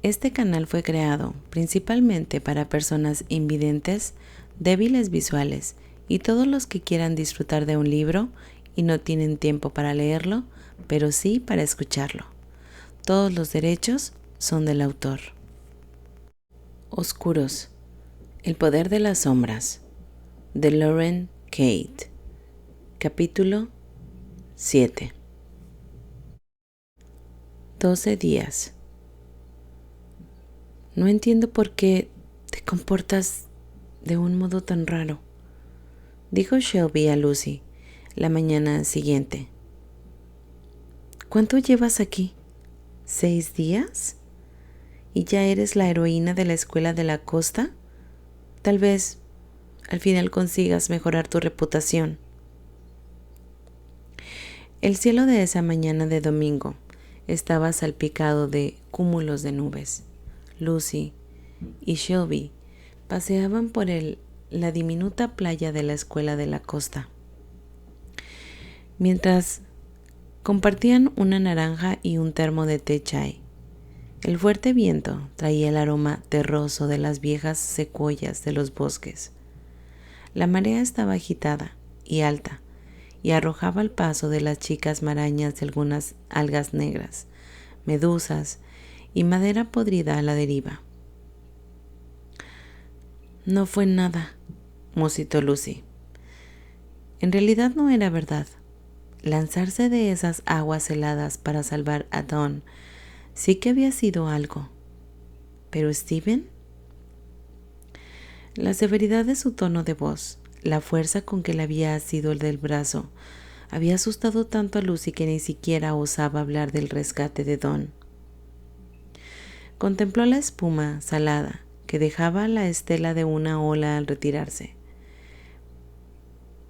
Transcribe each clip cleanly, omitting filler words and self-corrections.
Este canal fue creado principalmente para personas invidentes, débiles visuales y todos los que quieran disfrutar de un libro y no tienen tiempo para leerlo, pero sí para escucharlo. Todos los derechos son del autor. Oscuros. El poder de las sombras. De Lauren Kate. Capítulo 7. 12 días. No entiendo por qué te comportas de un modo tan raro, dijo Shelby a Lucy la mañana siguiente. ¿Cuánto llevas aquí? ¿6 días? ¿Y ya eres la heroína de la escuela de la costa? Tal vez al final consigas mejorar tu reputación. El cielo de esa mañana de domingo estaba salpicado de cúmulos de nubes. Lucy y Shelby paseaban por la diminuta playa de la escuela de la costa, mientras compartían una naranja y un termo de té chai. El fuerte viento traía el aroma terroso de las viejas secuoyas de los bosques. La marea estaba agitada y alta y arrojaba al paso de las chicas marañas de algunas algas negras, medusas y madera podrida a la deriva. No fue nada, musitó Lucy. En realidad no era verdad. Lanzarse de esas aguas heladas para salvar a Dawn sí que había sido algo. ¿Pero Steven? La severidad de su tono de voz, la fuerza con que le había asido el del brazo, había asustado tanto a Lucy que ni siquiera osaba hablar del rescate de Dawn. Contempló la espuma salada que dejaba la estela de una ola al retirarse.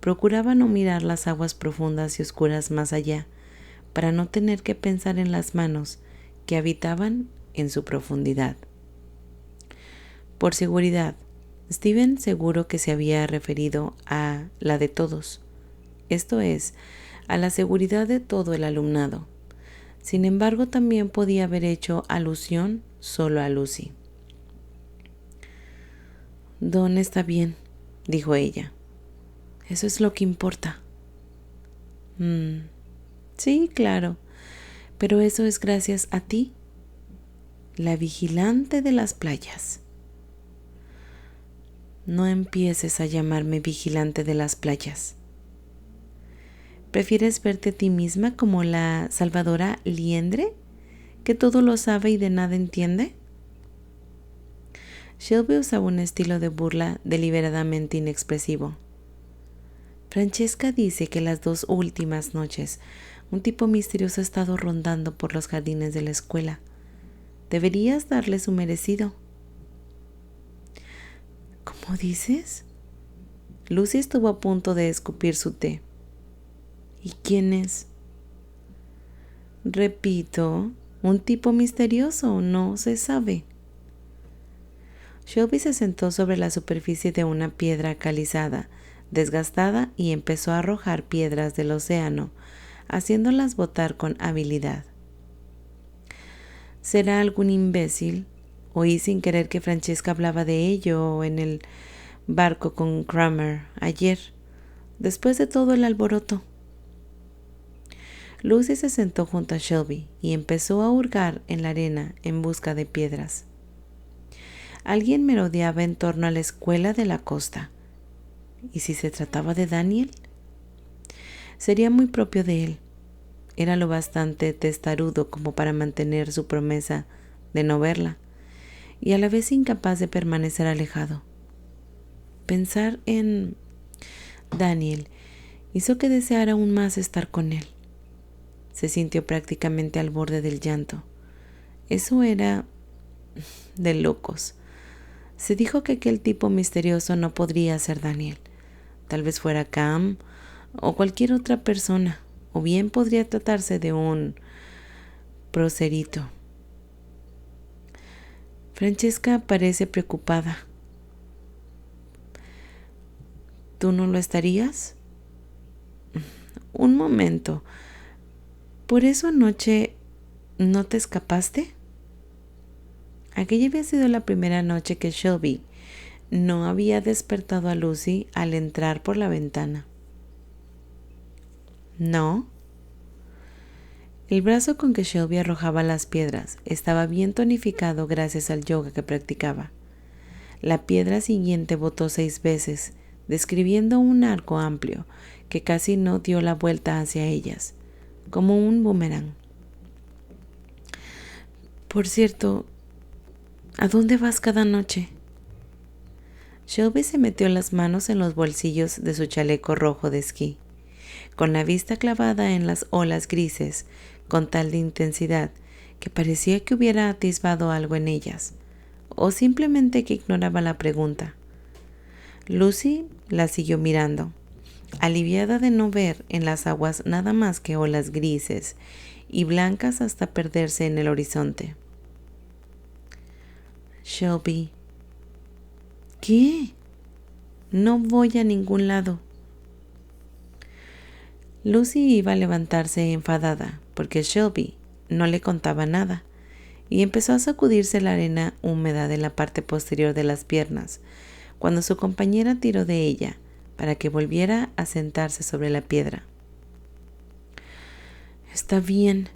Procuraba no mirar las aguas profundas y oscuras más allá, para no tener que pensar en las manos que habitaban en su profundidad. Por seguridad, Steven seguro que se había referido a la de todos, esto es, a la seguridad de todo el alumnado. Sin embargo, también podía haber hecho alusión solo a Lucy. Dawn está bien, dijo ella. Eso es lo que importa. Sí, claro, pero eso es gracias a ti, la vigilante de las playas. No empieces a llamarme vigilante de las playas. ¿Prefieres verte a ti misma como la salvadora liendre, que todo lo sabe y de nada entiende? Shelby usaba un estilo de burla deliberadamente inexpresivo. Francesca dice que las 2 últimas noches un tipo misterioso ha estado rondando por los jardines de la escuela. Deberías darle su merecido. ¿Cómo dices? Lucy estuvo a punto de escupir su té. ¿Y quién es? Repito, un tipo misterioso, no se sabe. Shelby se sentó sobre la superficie de una piedra calizada, desgastada, y empezó a arrojar piedras del océano, haciéndolas botar con habilidad. ¿Será algún imbécil? Oí sin querer que Francesca hablaba de ello en el barco con Kramer ayer, después de todo el alboroto. Lucy se sentó junto a Shelby y empezó a hurgar en la arena en busca de piedras. Alguien merodeaba en torno a la escuela de la costa. ¿Y si se trataba de Daniel? Sería muy propio de él. Era lo bastante testarudo como para mantener su promesa de no verla, y a la vez incapaz de permanecer alejado. Pensar en Daniel hizo que deseara aún más estar con él. Se sintió prácticamente al borde del llanto. Eso era de locos. Se dijo que aquel tipo misterioso no podría ser Daniel. Tal vez fuera Cam o cualquier otra persona, o bien podría tratarse de un proselito. Francesca parece preocupada. ¿Tú no lo estarías? Un momento. ¿Por eso anoche no te escapaste? Aquella había sido la primera noche que Shelby no había despertado a Lucy al entrar por la ventana. ¿No? El brazo con que Shelby arrojaba las piedras estaba bien tonificado gracias al yoga que practicaba. La piedra siguiente botó 6 veces, describiendo un arco amplio que casi no dio la vuelta hacia ellas, como un boomerang. Por cierto, ¿a dónde vas cada noche? Shelby se metió las manos en los bolsillos de su chaleco rojo de esquí, con la vista clavada en las olas grises, con tal de intensidad que parecía que hubiera atisbado algo en ellas, o simplemente que ignoraba la pregunta. Lucy la siguió mirando, aliviada de no ver en las aguas nada más que olas grises y blancas hasta perderse en el horizonte. Shelby. ¿Qué? No voy a ningún lado. Lucy iba a levantarse enfadada porque Shelby no le contaba nada y empezó a sacudirse la arena húmeda de la parte posterior de las piernas cuando su compañera tiró de ella para que volviera a sentarse sobre la piedra. Está bien.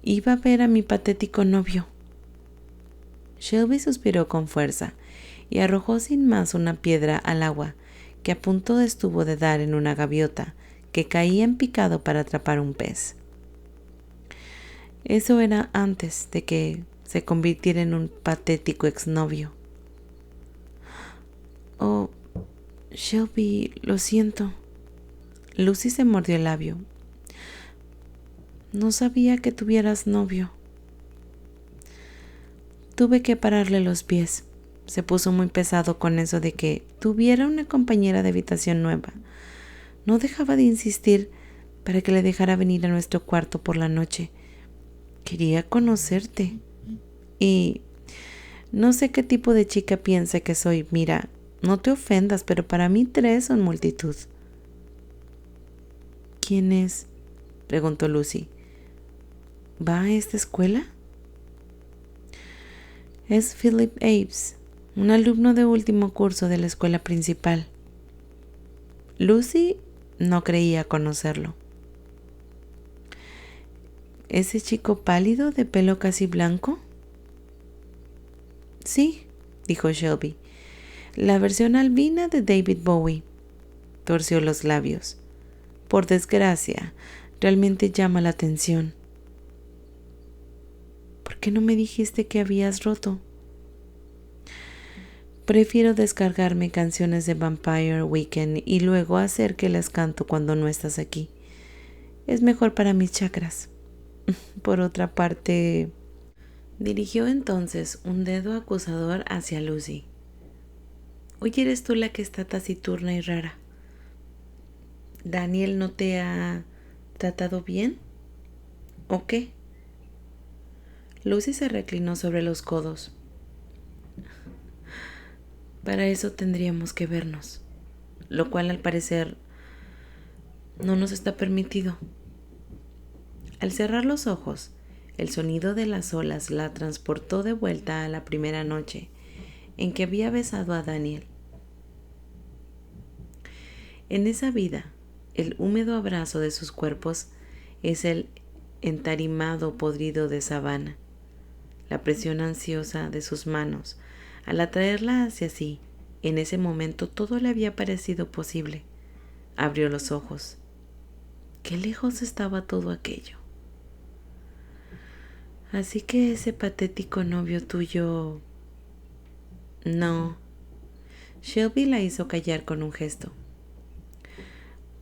Iba a ver a mi patético novio. Shelby suspiró con fuerza y arrojó sin más una piedra al agua que a punto estuvo de dar en una gaviota que caía en picado para atrapar un pez. Eso era antes de que se convirtiera en un patético exnovio. Oh, Shelby, lo siento. Lucy se mordió el labio. No sabía que tuvieras novio. Tuve que pararle los pies. Se puso muy pesado con eso de que tuviera una compañera de habitación nueva. No dejaba de insistir para que le dejara venir a nuestro cuarto por la noche. Quería conocerte. Y no sé qué tipo de chica piensa que soy. Mira, no te ofendas, pero para mí 3 son multitud. ¿Quién es? Preguntó Lucy. ¿Va a esta escuela? Es Philip Aves, un alumno de último curso de la escuela principal. Lucy no creía conocerlo. ¿Ese chico pálido de pelo casi blanco? Sí, dijo Shelby. La versión albina de David Bowie. Torció los labios. Por desgracia, realmente llama la atención. ¿Por qué no me dijiste que habías roto? Prefiero descargarme canciones de Vampire Weekend y luego hacer que las canto cuando no estás aquí. Es mejor para mis chakras. Por otra parte, dirigió entonces un dedo acusador hacia Lucy. Hoy eres tú la que está taciturna y rara. ¿Daniel no te ha tratado bien? ¿O qué? Lucy se reclinó sobre los codos. Para eso tendríamos que vernos, lo cual al parecer no nos está permitido. Al cerrar los ojos, el sonido de las olas la transportó de vuelta a la primera noche en que había besado a Daniel. En esa vida, el húmedo abrazo de sus cuerpos es el entarimado podrido de sabana. La presión ansiosa de sus manos, al atraerla hacia sí, en ese momento todo le había parecido posible. Abrió los ojos. Qué lejos estaba todo aquello. Así que ese patético novio tuyo... No. Shelby la hizo callar con un gesto.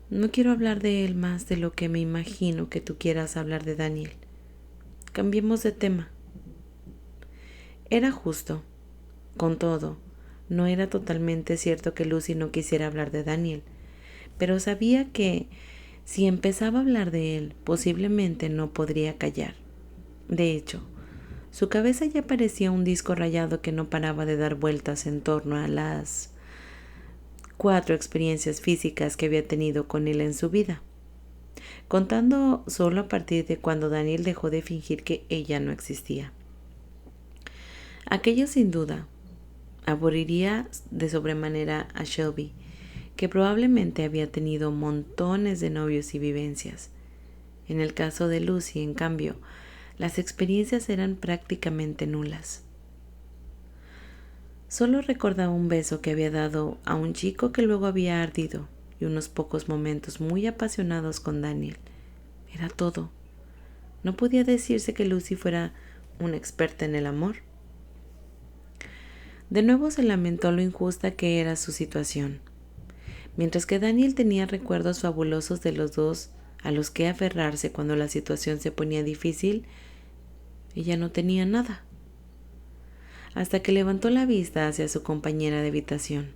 No quiero hablar de él más de lo que me imagino que tú quieras hablar de Daniel. Cambiemos de tema. Era justo. Con todo, no era totalmente cierto que Lucy no quisiera hablar de Daniel, pero sabía que si empezaba a hablar de él, posiblemente no podría callar. De hecho, su cabeza ya parecía un disco rayado que no paraba de dar vueltas en torno a las 4 experiencias físicas que había tenido con él en su vida, contando solo a partir de cuando Daniel dejó de fingir que ella no existía. Aquello sin duda aburriría de sobremanera a Shelby, que probablemente había tenido montones de novios y vivencias. En el caso de Lucy, en cambio, las experiencias eran prácticamente nulas. Solo recordaba un beso que había dado a un chico que luego había ardido y unos pocos momentos muy apasionados con Daniel. Era todo. No podía decirse que Lucy fuera una experta en el amor. De nuevo se lamentó lo injusta que era su situación. Mientras que Daniel tenía recuerdos fabulosos de los dos a los que aferrarse cuando la situación se ponía difícil, ella no tenía nada. Hasta que levantó la vista hacia su compañera de habitación.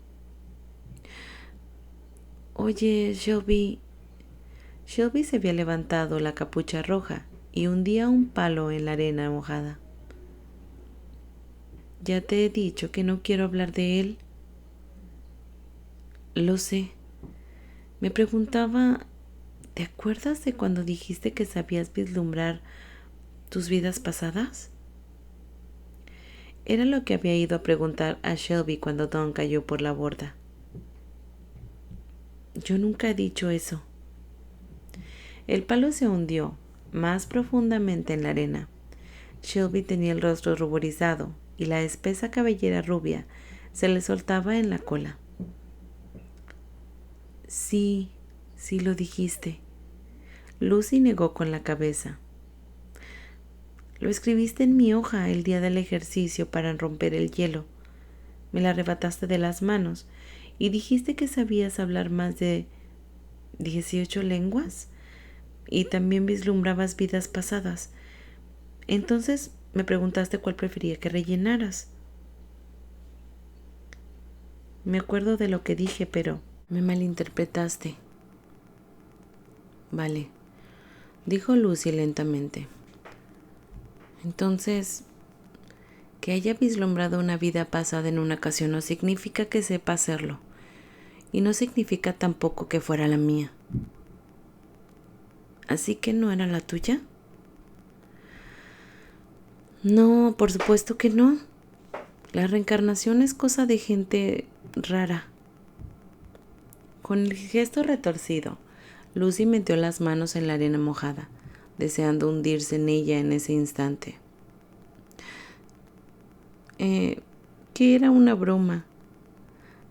Oye, Shelby. Shelby se había levantado la capucha roja y hundía un palo en la arena mojada. Ya te he dicho que no quiero hablar de él. Lo sé. Me preguntaba, ¿te acuerdas de cuando dijiste que sabías vislumbrar tus vidas pasadas? Era lo que había ido a preguntar a Shelby cuando Don cayó por la borda. Yo nunca he dicho eso. El palo se hundió más profundamente en la arena. Shelby tenía el rostro ruborizado y la espesa cabellera rubia se le soltaba en la cola. Sí, sí lo dijiste. Lucy negó con la cabeza. Lo escribiste en mi hoja el día del ejercicio para romper el hielo. Me la arrebataste de las manos y dijiste que sabías hablar más de 18 lenguas y también vislumbrabas vidas pasadas. Entonces me preguntaste cuál prefería que rellenaras. Me acuerdo de lo que dije, pero me malinterpretaste. Vale, dijo Lucy lentamente. Entonces, que haya vislumbrado una vida pasada en una ocasión no significa que sepa hacerlo, y no significa tampoco que fuera la mía. ¿Así que no era la tuya? No, por supuesto que no. La reencarnación es cosa de gente rara. Con el gesto retorcido, Lucy metió las manos en la arena mojada, deseando hundirse en ella en ese instante. Que era una broma.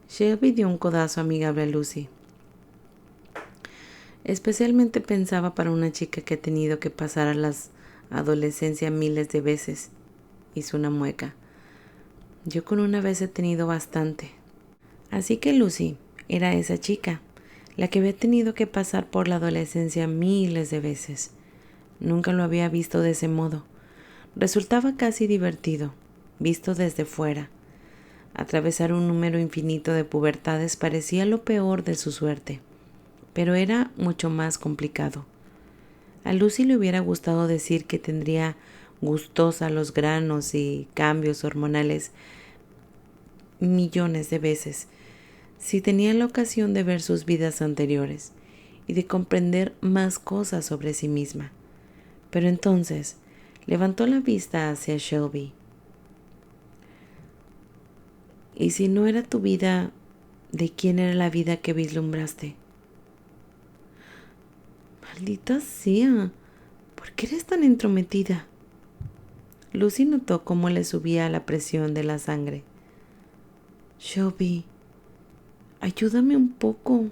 Shelby dio un codazo amigable a Lucy. Especialmente pensaba para una chica que ha tenido que pasar a la adolescencia miles de veces. Hizo una mueca. Yo con una vez he tenido bastante. Así que Lucy era esa chica, la que había tenido que pasar por la adolescencia miles de veces. Nunca lo había visto de ese modo. Resultaba casi divertido, visto desde fuera. Atravesar un número infinito de pubertades parecía lo peor de su suerte, pero era mucho más complicado. A Lucy le hubiera gustado decir que tendría gustosa los granos y cambios hormonales millones de veces, si tenía la ocasión de ver sus vidas anteriores y de comprender más cosas sobre sí misma. Pero entonces levantó la vista hacia Shelby. ¿Y si no era tu vida, de quién era la vida que vislumbraste? Maldita sea, ¿por qué eres tan entrometida? Lucy notó cómo le subía la presión de la sangre. Shelby, ayúdame un poco.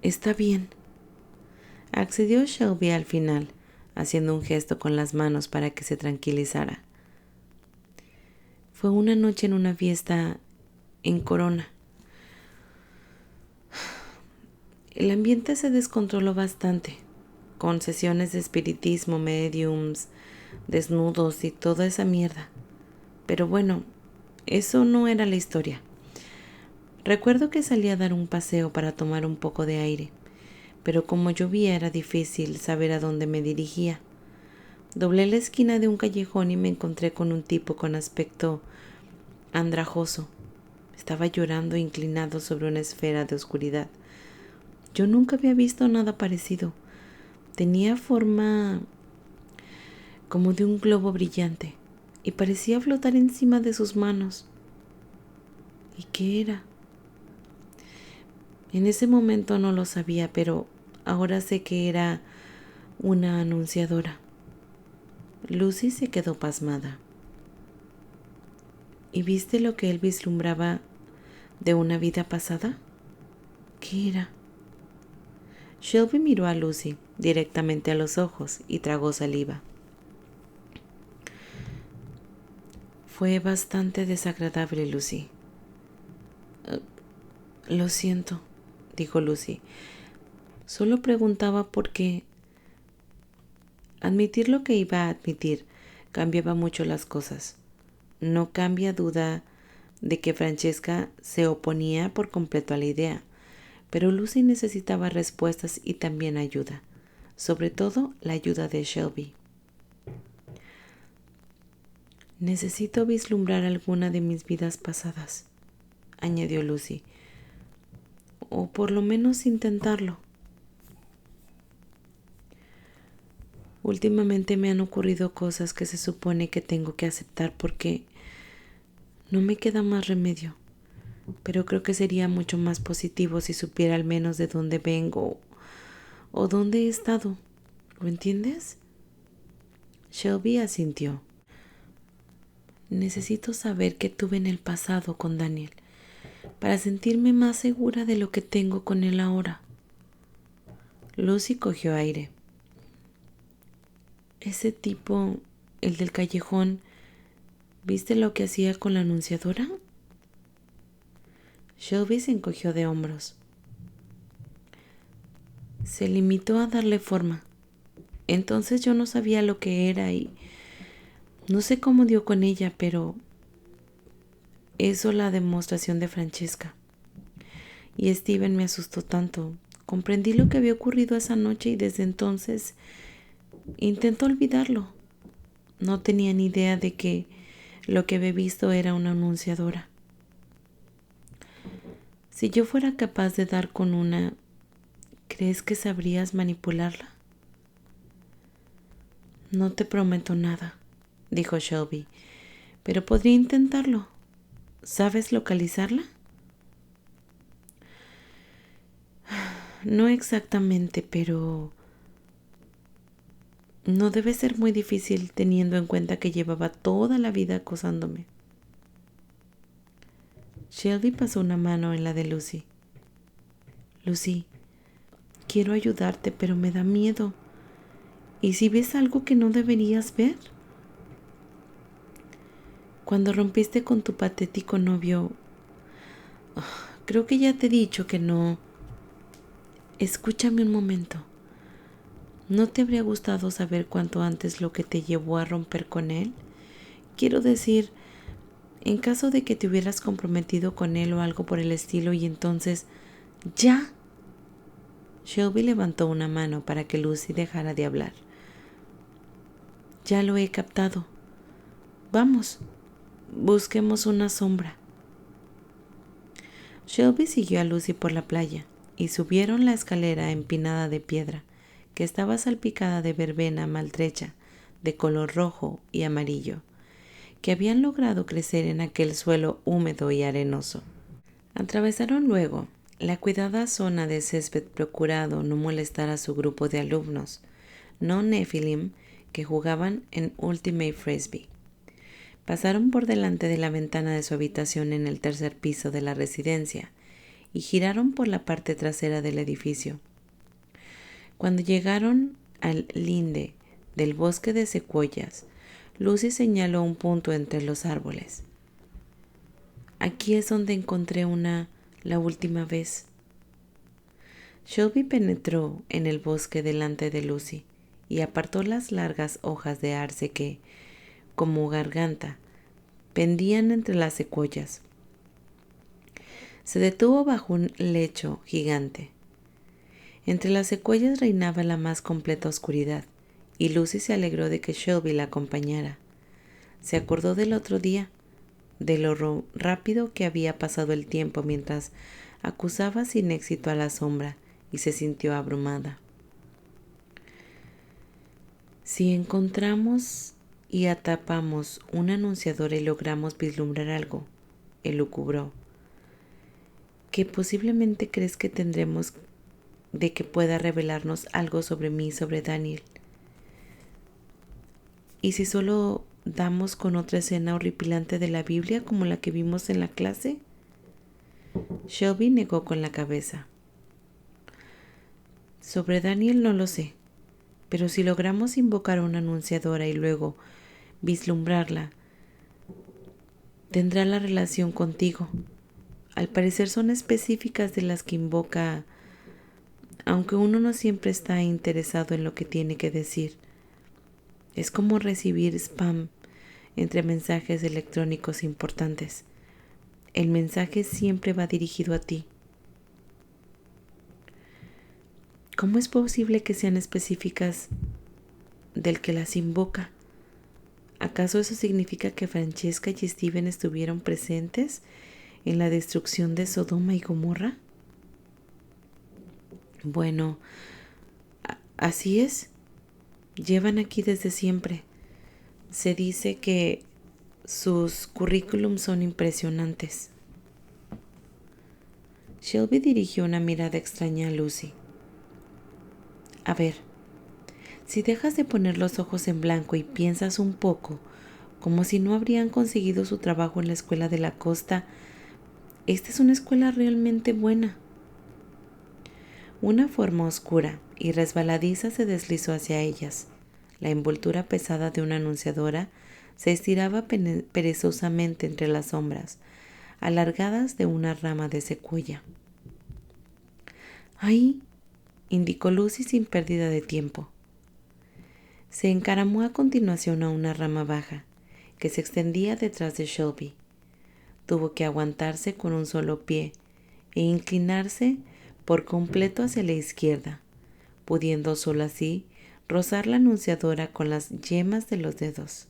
Está bien. Accedió Shelby al final, haciendo un gesto con las manos para que se tranquilizara. Fue una noche en una fiesta en Corona. El ambiente se descontroló bastante, con sesiones de espiritismo, mediums, desnudos y toda esa mierda. Pero bueno, eso no era la historia. Recuerdo que salí a dar un paseo para tomar un poco de aire, pero como llovía era difícil saber a dónde me dirigía. Doblé la esquina de un callejón y me encontré con un tipo con aspecto andrajoso. Estaba llorando inclinado sobre una esfera de oscuridad. Yo nunca había visto nada parecido. Tenía forma como de un globo brillante, y parecía flotar encima de sus manos. ¿Y qué era? En ese momento no lo sabía, pero ahora sé que era una anunciadora. Lucy se quedó pasmada. ¿Y viste lo que él vislumbraba de una vida pasada? ¿Qué era? Shelby miró a Lucy directamente a los ojos y tragó saliva. Fue bastante desagradable, Lucy. Lo siento, dijo Lucy. Solo preguntaba por qué. Admitir lo que iba a admitir cambiaba mucho las cosas. No cambia duda de que Francesca se oponía por completo a la idea, pero Lucy necesitaba respuestas y también ayuda, sobre todo la ayuda de Shelby. Necesito vislumbrar alguna de mis vidas pasadas, añadió Lucy, o por lo menos intentarlo. Últimamente me han ocurrido cosas que se supone que tengo que aceptar porque no me queda más remedio, pero creo que sería mucho más positivo si supiera al menos de dónde vengo o dónde he estado. ¿Lo entiendes? Shelby asintió. Necesito saber qué tuve en el pasado con Daniel para sentirme más segura de lo que tengo con él ahora. Lucy cogió aire. Ese tipo, el del callejón, ¿viste lo que hacía con la anunciadora? Shelby se encogió de hombros. Se limitó a darle forma. Entonces yo no sabía lo que era y no sé cómo dio con ella, pero eso la demostración de Francesca. Y Steven me asustó tanto. Comprendí lo que había ocurrido esa noche y desde entonces intento olvidarlo. No tenía ni idea de que lo que había visto era una anunciadora. Si yo fuera capaz de dar con una, ¿crees que sabrías manipularla? No te prometo nada, dijo Shelby, pero podría intentarlo. ¿Sabes localizarla? No exactamente, pero no debe ser muy difícil teniendo en cuenta que llevaba toda la vida acosándome. Shelby pasó una mano en la de Lucy. Lucy, quiero ayudarte, pero me da miedo. ¿Y si ves algo que no deberías ver? Cuando rompiste con tu patético novio, creo que ya te he dicho que no. Escúchame un momento. ¿No te habría gustado saber cuánto antes lo que te llevó a romper con él? Quiero decir, en caso de que te hubieras comprometido con él o algo por el estilo y entonces, ¡ya! Shelby levantó una mano para que Lucy dejara de hablar. Ya lo he captado. Vamos, busquemos una sombra. Shelby siguió a Lucy por la playa y subieron la escalera empinada de piedra, que estaba salpicada de verbena maltrecha de color rojo y amarillo, que habían logrado crecer en aquel suelo húmedo y arenoso. Atravesaron luego la cuidada zona de césped procurado no molestar a su grupo de alumnos, no Nephilim, que jugaban en Ultimate Frisbee. Pasaron por delante de la ventana de su habitación en el tercer piso de la residencia y giraron por la parte trasera del edificio. Cuando llegaron al linde del bosque de secuoyas, Lucy señaló un punto entre los árboles. Aquí es donde encontré una la última vez. Shelby penetró en el bosque delante de Lucy y apartó las largas hojas de arce que, como garganta, pendían entre las secuoyas. Se detuvo bajo un lecho gigante. Entre las secuoyas reinaba la más completa oscuridad, y Lucy se alegró de que Shelby la acompañara. Se acordó del otro día, de lo rápido que había pasado el tiempo mientras acusaba sin éxito a la sombra, y se sintió abrumada. Si encontramos y atapamos una anunciadora y logramos vislumbrar algo, elucubró, ¿qué posiblemente crees que tendremos de que pueda revelarnos algo sobre mí y sobre Daniel? ¿Y si solo damos con otra escena horripilante de la Biblia como la que vimos en la clase? Shelby negó con la cabeza. Sobre Daniel no lo sé, pero si logramos invocar a una anunciadora y luego vislumbrarla, tendrá la relación contigo. Al parecer son específicas de las que invoca, aunque uno no siempre está interesado en lo que tiene que decir. Es como recibir spam entre mensajes electrónicos importantes. El mensaje siempre va dirigido a ti. ¿Cómo es posible que sean específicas del que las invoca? ¿Acaso eso significa que Francesca y Steven estuvieron presentes en la destrucción de Sodoma y Gomorra? Bueno, así es. Llevan aquí desde siempre. Se dice que sus currículums son impresionantes. Shelby dirigió una mirada extraña a Lucy. A ver, si dejas de poner los ojos en blanco y piensas un poco, como si no habrían conseguido su trabajo en la escuela de la costa, esta es una escuela realmente buena. Una forma oscura y resbaladiza se deslizó hacia ellas. La envoltura pesada de una anunciadora se estiraba perezosamente entre las sombras, alargadas de una rama de secuoya. Ahí, indicó Lucy sin pérdida de tiempo. Se encaramó a continuación a una rama baja, que se extendía detrás de Shelby. Tuvo que aguantarse con un solo pie e inclinarse por completo hacia la izquierda, pudiendo solo así rozar la anunciadora con las yemas de los dedos.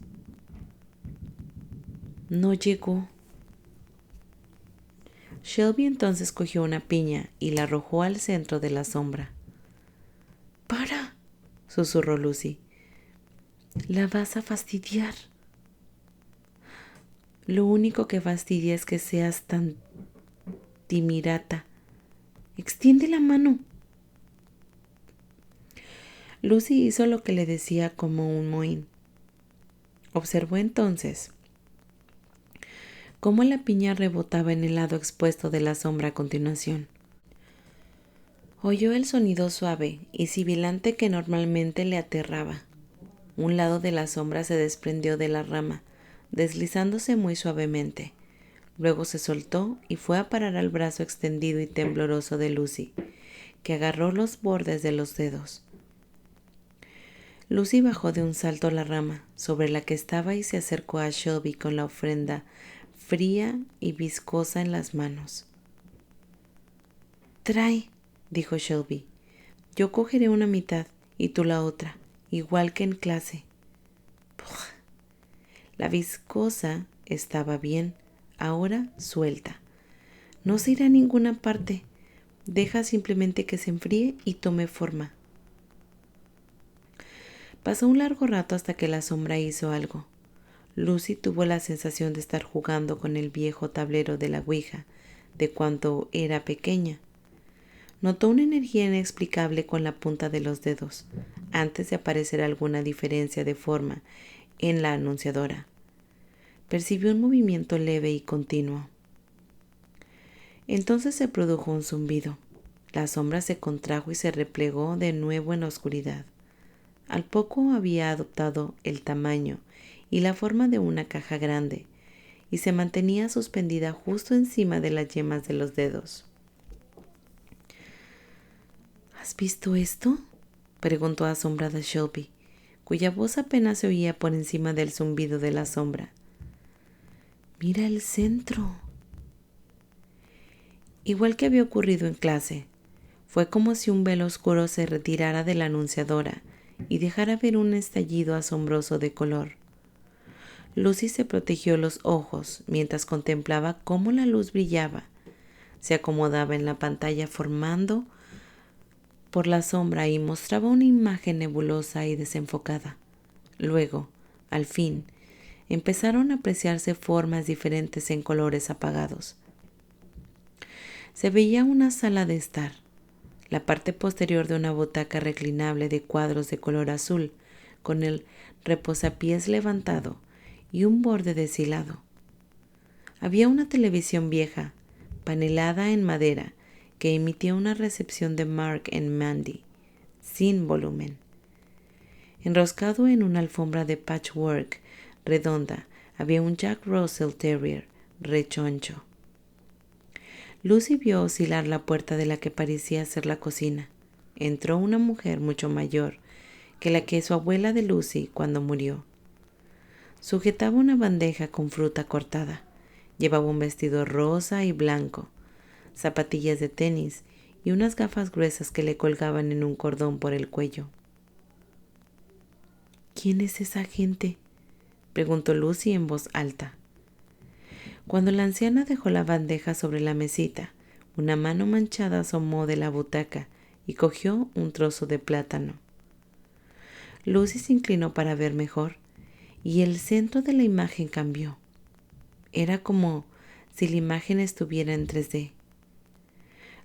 No llegó. Shelby entonces cogió una piña y la arrojó al centro de la sombra. ¡Para!, susurró Lucy. La vas a fastidiar. Lo único que fastidia es que seas tan timirata. Extiende la mano. Lucy hizo lo que le decía como un mohín. Observó entonces cómo la piña rebotaba en el lado expuesto de la sombra a continuación. Oyó el sonido suave y sibilante que normalmente le aterraba. Un lado de la sombra se desprendió de la rama, deslizándose muy suavemente. Luego se soltó y fue a parar al brazo extendido y tembloroso de Lucy, que agarró los bordes de los dedos. Lucy bajó de un salto la rama sobre la que estaba y se acercó a Shelby con la ofrenda fría y viscosa en las manos. «Trae», dijo Shelby. «Yo cogeré una mitad y tú la otra, igual que en clase». Puj. La viscosa estaba bien, ahora suelta. No se irá a ninguna parte. Deja simplemente que se enfríe y tome forma. Pasó un largo rato hasta que la sombra hizo algo. Lucy tuvo la sensación de estar jugando con el viejo tablero de la Ouija de cuando era pequeña. Notó una energía inexplicable con la punta de los dedos, antes de aparecer alguna diferencia de forma en la anunciadora. Percibió un movimiento leve y continuo. Entonces se produjo un zumbido. La sombra se contrajo y se replegó de nuevo en la oscuridad. Al poco había adoptado el tamaño y la forma de una caja grande, y se mantenía suspendida justo encima de las yemas de los dedos. ¿Has visto esto?, preguntó asombrada Shelby, cuya voz apenas se oía por encima del zumbido de la sombra. «Mira el centro». Igual que había ocurrido en clase, fue como si un velo oscuro se retirara de la anunciadora y dejara ver un estallido asombroso de color. Lucy se protegió los ojos mientras contemplaba cómo la luz brillaba, se acomodaba en la pantalla formando por la sombra y mostraba una imagen nebulosa y desenfocada. Luego, al fin, empezaron a apreciarse formas diferentes en colores apagados. Se veía una sala de estar, la parte posterior de una butaca reclinable de cuadros de color azul, con el reposapiés levantado y un borde deshilado. Había una televisión vieja, panelada en madera, que emitía una recepción de Mark and Mandy, sin volumen. Enroscado en una alfombra de patchwork redonda, había un Jack Russell Terrier rechoncho. Lucy vio oscilar la puerta de la que parecía ser la cocina. Entró una mujer mucho mayor que la que su abuela de Lucy cuando murió. Sujetaba una bandeja con fruta cortada. Llevaba un vestido rosa y blanco, zapatillas de tenis y unas gafas gruesas que le colgaban en un cordón por el cuello. ¿Quién es esa gente?, preguntó Lucy en voz alta. Cuando la anciana dejó la bandeja sobre la mesita, una mano manchada asomó de la butaca y cogió un trozo de plátano. Lucy se inclinó para ver mejor, y el centro de la imagen cambió. Era como si la imagen estuviera en 3D.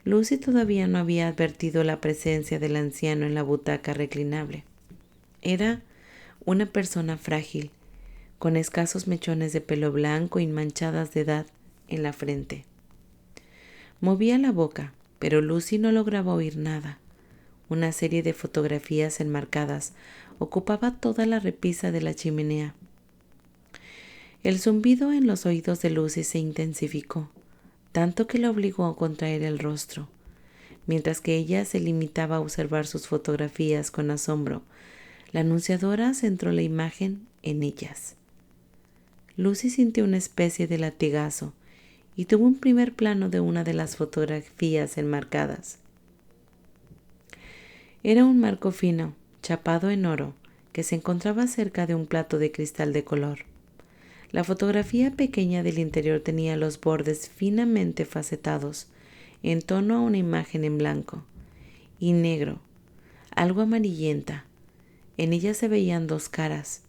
Lucy todavía no había advertido la presencia del anciano en la butaca reclinable. Era una persona frágil, con escasos mechones de pelo blanco y manchadas de edad en la frente. Movía la boca, pero Lucy no lograba oír nada. Una serie de fotografías enmarcadas ocupaba toda la repisa de la chimenea. El zumbido en los oídos de Lucy se intensificó, tanto que la obligó a contraer el rostro. Mientras que ella se limitaba a observar sus fotografías con asombro, la anunciadora centró la imagen en ellas. Lucy sintió una especie de latigazo y tuvo un primer plano de una de las fotografías enmarcadas. Era un marco fino, chapado en oro, que se encontraba cerca de un plato de cristal de color. La fotografía pequeña del interior tenía los bordes finamente facetados, en tono a una imagen en blanco y negro, algo amarillenta. En ella se veían dos caras,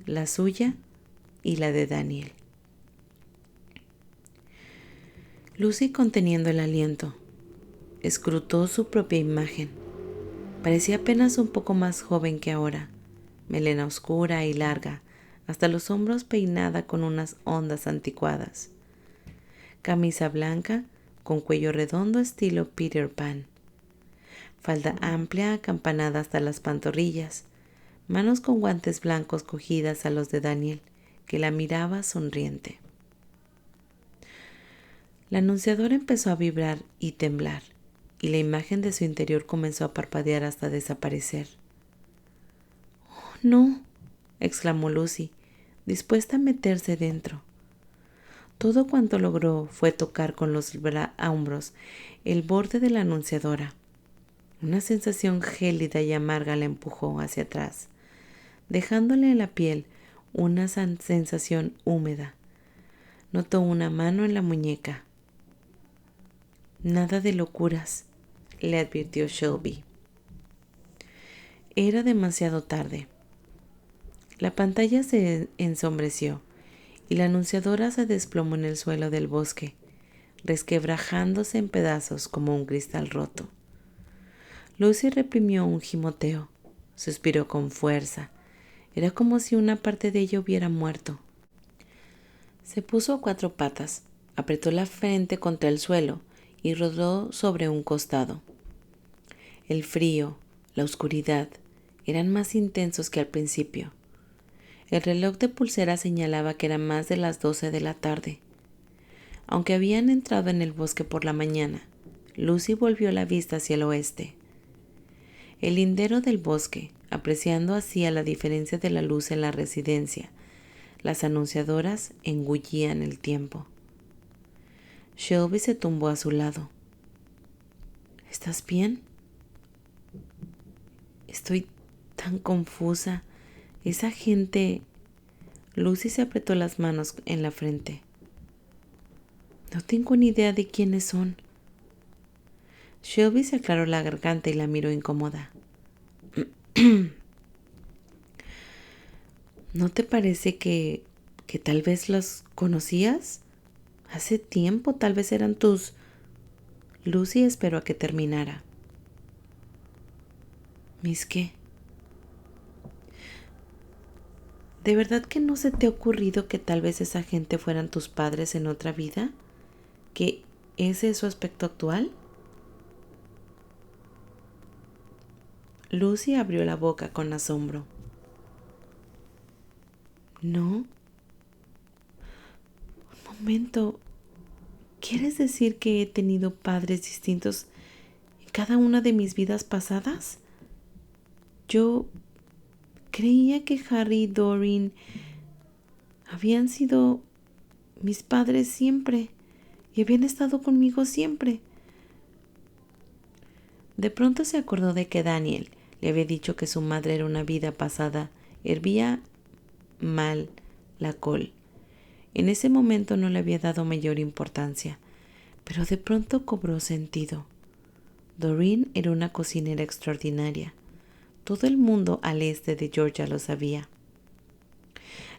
la suya y la de Daniel. Lucy, conteniendo el aliento, escrutó su propia imagen. Parecía apenas un poco más joven que ahora, melena oscura y larga, hasta los hombros peinada con unas ondas anticuadas. Camisa blanca con cuello redondo estilo Peter Pan. Falda amplia acampanada hasta las pantorrillas. Manos con guantes blancos cogidas a los de Daniel, que la miraba sonriente. La anunciadora empezó a vibrar y temblar, y la imagen de su interior comenzó a parpadear hasta desaparecer. «¡Oh, no!», exclamó Lucy, dispuesta a meterse dentro. Todo cuanto logró fue tocar con los hombros el borde de la anunciadora. Una sensación gélida y amarga la empujó hacia atrás, dejándole en la piel una sensación húmeda. Notó una mano en la muñeca. «Nada de locuras», le advirtió Shelby. Era demasiado tarde. La pantalla se ensombreció y la anunciadora se desplomó en el suelo del bosque, resquebrajándose en pedazos como un cristal roto. Lucy reprimió un gimoteo, suspiró con fuerza. Era como si una parte de ella hubiera muerto. Se puso a cuatro patas, apretó la frente contra el suelo y rodó sobre un costado. El frío, la oscuridad, eran más intensos que al principio. El reloj de pulsera señalaba que eran más de las 12 de la tarde. Aunque habían entrado en el bosque por la mañana, Lucy volvió la vista hacia el oeste. El lindero del bosque, apreciando así la diferencia de la luz en la residencia. Las anunciadoras engullían el tiempo. Shelby se tumbó a su lado. «¿Estás bien?». «Estoy tan confusa. Esa gente...». Lucy se apretó las manos en la frente. «No tengo ni idea de quiénes son». Shelby se aclaró la garganta y la miró incómoda. ¿No te parece que tal vez los conocías? Hace tiempo, tal vez eran tus... Lucy esperó a que terminara. ¿Mis qué? ¿De verdad que no se te ha ocurrido que tal vez esa gente fueran tus padres en otra vida? ¿Que ese es su aspecto actual? Lucy abrió la boca con asombro. ¿No? Un momento. ¿Quieres decir que he tenido padres distintos en cada una de mis vidas pasadas? Yo creía que Harry y Doreen habían sido mis padres siempre y habían estado conmigo siempre. De pronto se acordó de que Daniel le había dicho que su madre era una vida pasada, hervía mal la col. En ese momento no le había dado mayor importancia, pero de pronto cobró sentido. Doreen era una cocinera extraordinaria. Todo el mundo al este de Georgia lo sabía.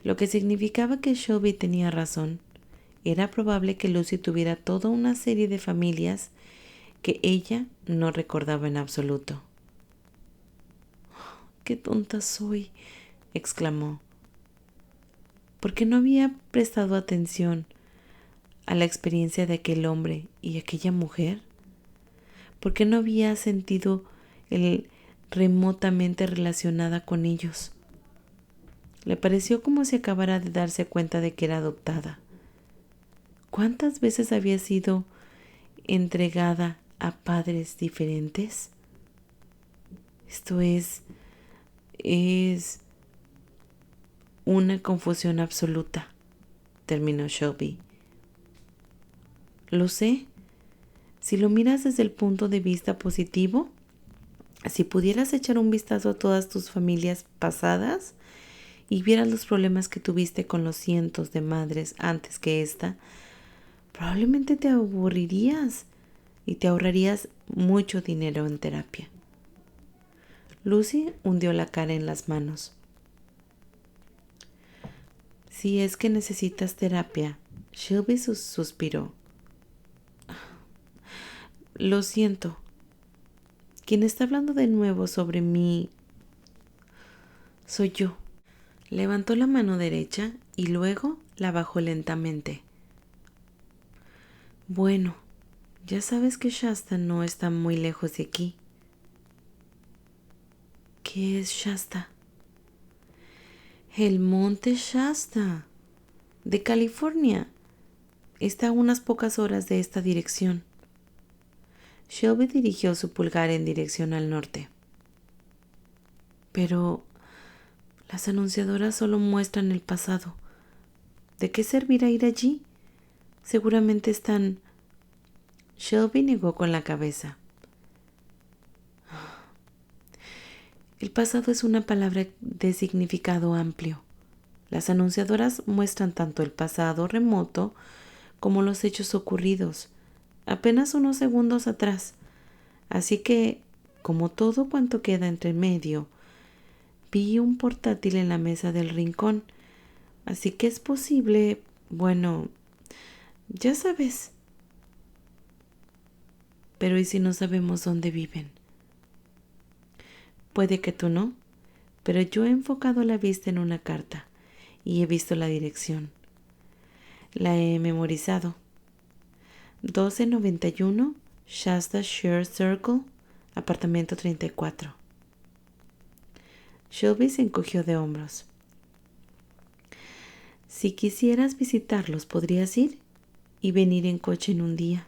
Lo que significaba que Shelby tenía razón. Era probable que Lucy tuviera toda una serie de familias que ella no recordaba en absoluto. ¡Qué tonta soy!, exclamó. ¿Por qué no había prestado atención a la experiencia de aquel hombre y aquella mujer? ¿Por qué no había sentido el remotamente relacionada con ellos? Le pareció como si acabara de darse cuenta de que era adoptada. ¿Cuántas veces había sido entregada a padres diferentes? Esto es una confusión absoluta, terminó Shelby. Lo sé. Si lo miras desde el punto de vista positivo, si pudieras echar un vistazo a todas tus familias pasadas y vieras los problemas que tuviste con los cientos de madres antes que esta, probablemente te aburrirías y te ahorrarías mucho dinero en terapia. Lucy hundió la cara en las manos. Si es que necesitas terapia, Shelby suspiró. Lo siento. Quien está hablando de nuevo sobre mí soy yo. Levantó la mano derecha y luego la bajó lentamente. Bueno, ya sabes que Shasta no está muy lejos de aquí. ¿Qué es Shasta? El monte Shasta, de California. Está a unas pocas horas de esta dirección. Shelby dirigió su pulgar en dirección al norte. Pero las anunciadoras solo muestran el pasado. ¿De qué servirá ir allí? Seguramente están... Shelby negó con la cabeza. El pasado es una palabra de significado amplio. Las anunciadoras muestran tanto el pasado remoto como los hechos ocurridos, apenas unos segundos atrás. Así que, como todo cuanto queda entre medio, vi un portátil en la mesa del rincón. Así que es posible, bueno, ya sabes. Pero ¿y si no sabemos dónde viven? Puede que tú no, pero yo he enfocado la vista en una carta y he visto la dirección. La he memorizado. 1291 Shasta Shore Circle, apartamento 34. Shelby se encogió de hombros. Si quisieras visitarlos, podrías ir y venir en coche en un día.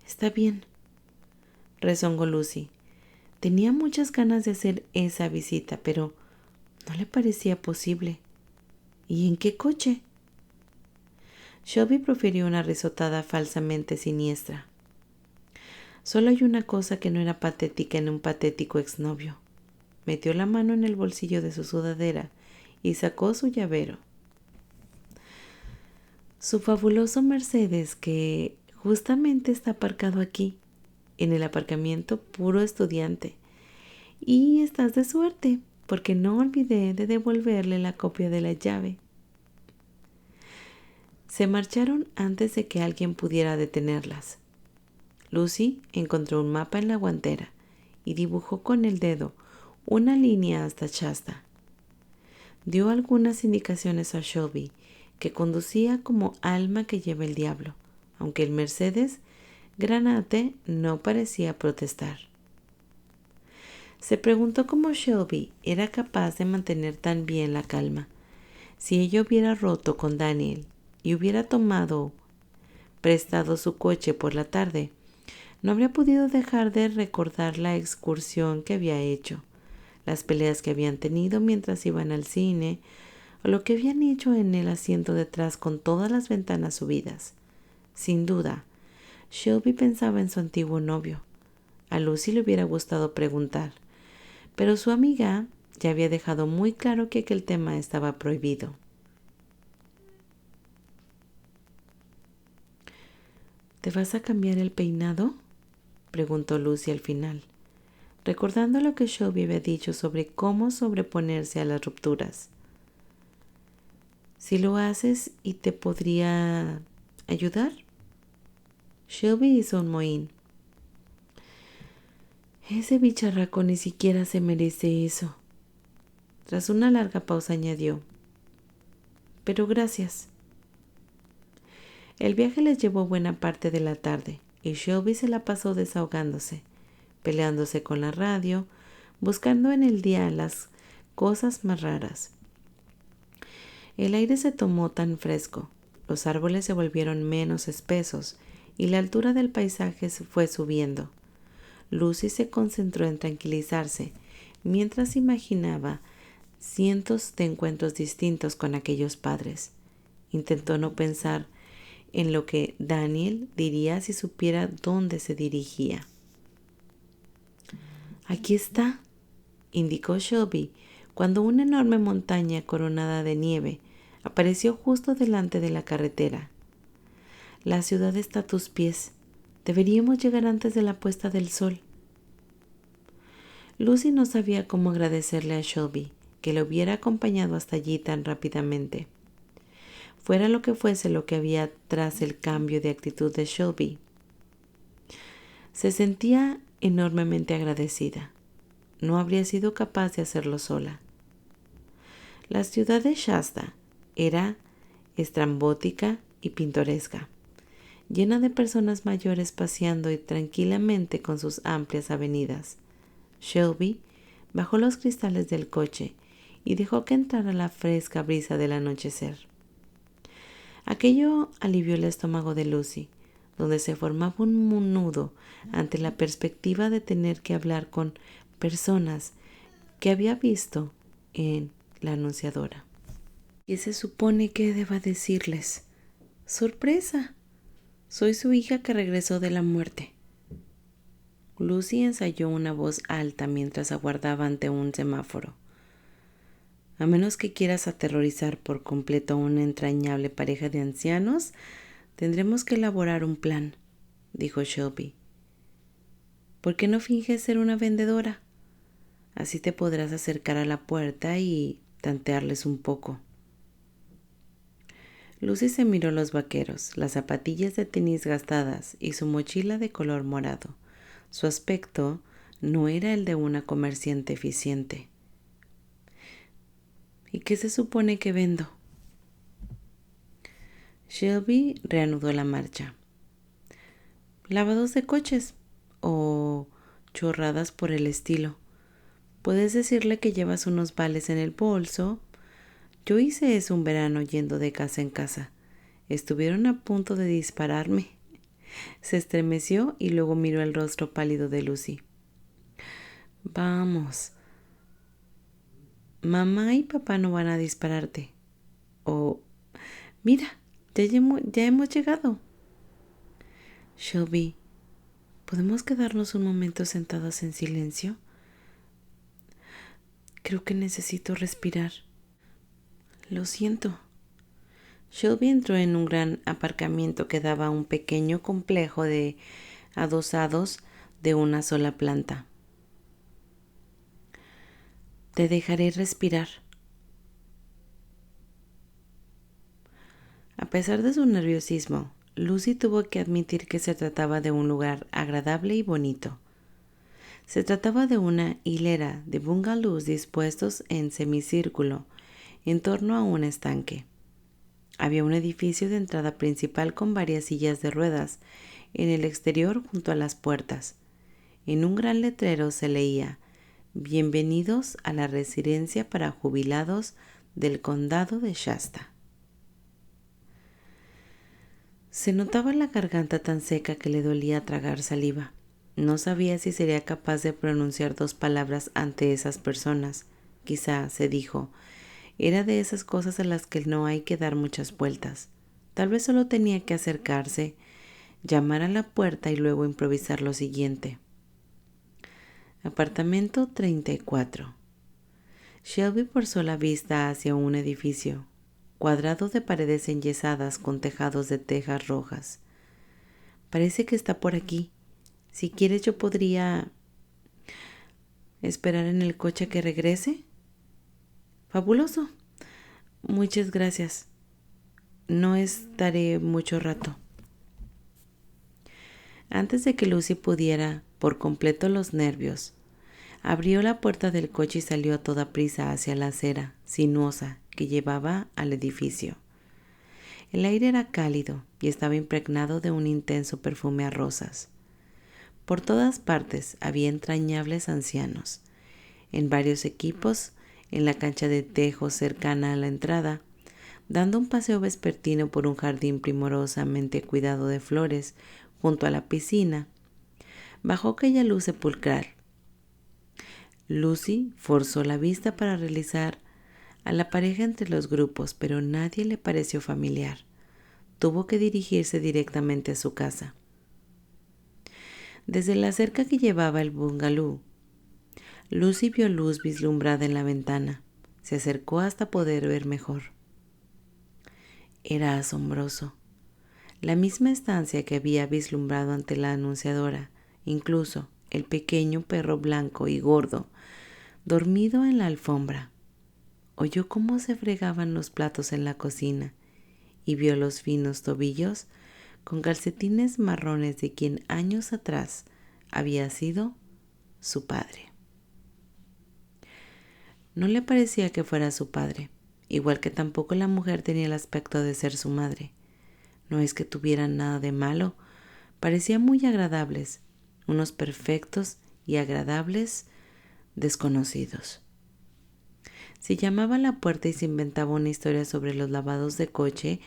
Está bien, rezongó Lucy. Tenía muchas ganas de hacer esa visita, pero no le parecía posible. ¿Y en qué coche? Shelby profirió una risotada falsamente siniestra. Solo hay una cosa que no era patética en un patético exnovio. Metió la mano en el bolsillo de su sudadera y sacó su llavero. Su fabuloso Mercedes, que justamente está aparcado aquí, en el aparcamiento puro estudiante. Y estás de suerte. porque no olvidé de devolverle la copia de la llave. Se marcharon antes de que alguien pudiera detenerlas. Lucy encontró un mapa en la guantera y dibujó con el dedo una línea hasta Shasta. Dio algunas indicaciones a Shelby, que conducía como alma que lleva el diablo, aunque el Mercedes Granate no parecía protestar. Se preguntó cómo Shelby era capaz de mantener tan bien la calma. Si ella hubiera roto con Daniel y hubiera tomado prestado su coche por la tarde, no habría podido dejar de recordar la excursión que había hecho, las peleas que habían tenido mientras iban al cine, o lo que habían hecho en el asiento detrás con todas las ventanas subidas. Sin duda, Shelby pensaba en su antiguo novio. A Lucy le hubiera gustado preguntar, pero su amiga ya había dejado muy claro que aquel tema estaba prohibido. ¿Te vas a cambiar el peinado?, preguntó Lucy al final, recordando lo que Shelby había dicho sobre cómo sobreponerse a las rupturas. Si lo haces, ¿y te podría ayudar? Shelby hizo un mohín. Ese bicharraco ni siquiera se merece eso. Tras una larga pausa añadió, pero gracias. El viaje les llevó buena parte de la tarde y Shelby se la pasó desahogándose, peleándose con la radio, buscando en el día las cosas más raras. El aire se tomó tan fresco, los árboles se volvieron menos espesos y la altura del paisaje fue subiendo. Lucy se concentró en tranquilizarse mientras imaginaba cientos de encuentros distintos con aquellos padres. Intentó no pensar en lo que Daniel diría si supiera dónde se dirigía. Aquí está, indicó Shelby, cuando una enorme montaña coronada de nieve apareció justo delante de la carretera. La ciudad está a tus pies. Deberíamos llegar antes de la puesta del sol. Lucy no sabía cómo agradecerle a Shelby que le hubiera acompañado hasta allí tan rápidamente. Fuera lo que fuese lo que había tras el cambio de actitud de Shelby, se sentía enormemente agradecida. No habría sido capaz de hacerlo sola. La ciudad de Shasta era estrambótica y pintoresca, llena de personas mayores paseando y tranquilamente con sus amplias avenidas. Shelby bajó los cristales del coche y dejó que entrara la fresca brisa del anochecer. Aquello alivió el estómago de Lucy, donde se formaba un nudo ante la perspectiva de tener que hablar con personas que había visto en la anunciadora. ¿Qué se supone que deba decirles? ¡Sorpresa! Soy su hija que regresó de la muerte. Lucy ensayó una voz alta mientras aguardaba ante un semáforo. A menos que quieras aterrorizar por completo a una entrañable pareja de ancianos, tendremos que elaborar un plan, dijo Shelby. ¿Por qué no finges ser una vendedora? Así te podrás acercar a la puerta y tantearles un poco. Lucy se miró los vaqueros, las zapatillas de tenis gastadas y su mochila de color morado. Su aspecto no era el de una comerciante eficiente. ¿Y qué se supone que vendo? Shelby reanudó la marcha. Lavados de coches o chorradas por el estilo. Puedes decirle que llevas unos vales en el bolso. Yo hice eso un verano yendo de casa en casa. Estuvieron a punto de dispararme. Se estremeció y luego miró el rostro pálido de Lucy. Vamos. Mamá y papá no van a dispararte. Mira, ya hemos llegado. Shelby, ¿podemos quedarnos un momento sentados en silencio? Creo que necesito respirar. Lo siento. Shelby entró en un gran aparcamiento que daba a un pequeño complejo de adosados de una sola planta. Te dejaré respirar. A pesar de su nerviosismo, Lucy tuvo que admitir que se trataba de un lugar agradable y bonito. Se trataba de una hilera de bungalows dispuestos en semicírculo en torno a un estanque. Había un edificio de entrada principal con varias sillas de ruedas en el exterior junto a las puertas. En un gran letrero se leía: Bienvenidos a la residencia para jubilados del condado de Shasta. Se notaba la garganta tan seca que le dolía tragar saliva. No sabía si sería capaz de pronunciar 2 palabras ante esas personas. Quizá, se dijo, era de esas cosas a las que no hay que dar muchas vueltas. Tal vez solo tenía que acercarse, llamar a la puerta y luego improvisar lo siguiente. Apartamento 34. Shelby forzó la vista hacia un edificio, cuadrado de paredes enyesadas con tejados de tejas rojas. Parece que está por aquí. Si quieres yo podría esperar en el coche a que regrese. Fabuloso. Muchas gracias. No estaré mucho rato. Antes de que Lucy pudiera por completo los nervios, abrió la puerta del coche y salió a toda prisa hacia la acera sinuosa que llevaba al edificio. El aire era cálido y estaba impregnado de un intenso perfume a rosas. Por todas partes había entrañables ancianos. En varios equipos, en la cancha de tejo cercana a la entrada, dando un paseo vespertino por un jardín primorosamente cuidado de flores junto a la piscina, bajo aquella luz sepulcral. Lucy forzó la vista para realizar a la pareja entre los grupos, pero nadie le pareció familiar. Tuvo que dirigirse directamente a su casa. Desde la cerca que llevaba el bungalow, Lucy vio luz vislumbrada en la ventana. Se acercó hasta poder ver mejor. Era asombroso. La misma estancia que había vislumbrado ante la anunciadora, incluso el pequeño perro blanco y gordo, dormido en la alfombra. Oyó cómo se fregaban los platos en la cocina y vio los finos tobillos con calcetines marrones de quien años atrás había sido su padre. No le parecía que fuera su padre, igual que tampoco la mujer tenía el aspecto de ser su madre. No es que tuvieran nada de malo, parecían muy agradables, unos perfectos y agradables desconocidos. Si llamaba a la puerta y se inventaba una historia sobre los lavados de coche,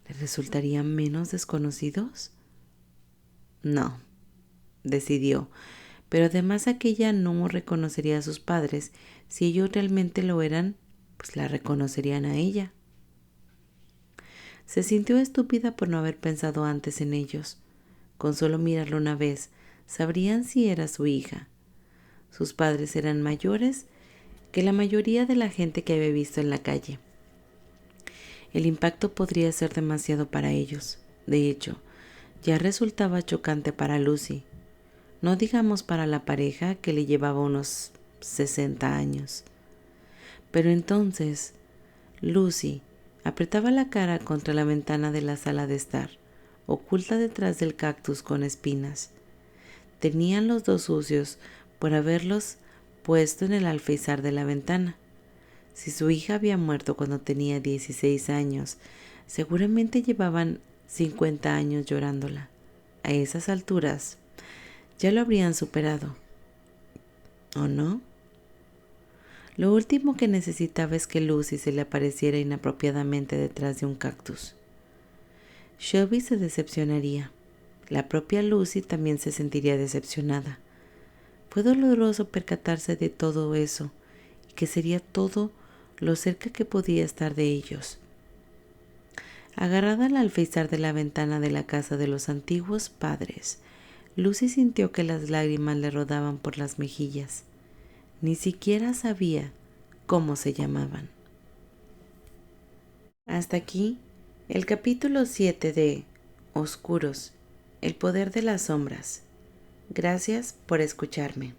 ¿le resultarían menos desconocidos? No, decidió, pero además aquella no reconocería a sus padres. Si ellos realmente lo eran, pues la reconocerían a ella. Se sintió estúpida por no haber pensado antes en ellos. Con solo mirarlo una vez, sabrían si era su hija. Sus padres eran mayores que la mayoría de la gente que había visto en la calle. El impacto podría ser demasiado para ellos. De hecho, ya resultaba chocante para Lucy, no digamos para la pareja que le llevaba unos 60 años. Pero entonces, Lucy apretaba la cara contra la ventana de la sala de estar, oculta detrás del cactus con espinas. Tenían los dos sucios por haberlos puesto en el alféizar de la ventana. Si su hija había muerto cuando tenía 16 años, seguramente llevaban 50 años llorándola. A esas alturas, ya lo habrían superado. ¿O no? Lo último que necesitaba es que Lucy se le apareciera inapropiadamente detrás de un cactus. Shelby se decepcionaría. La propia Lucy también se sentiría decepcionada. Fue doloroso percatarse de todo eso y que sería todo lo cerca que podía estar de ellos. Agarrada al alféizar de la ventana de la casa de los antiguos padres, Lucy sintió que las lágrimas le rodaban por las mejillas. Ni siquiera sabía cómo se llamaban. Hasta aquí el capítulo 7 de Oscuros, el poder de las sombras. Gracias por escucharme.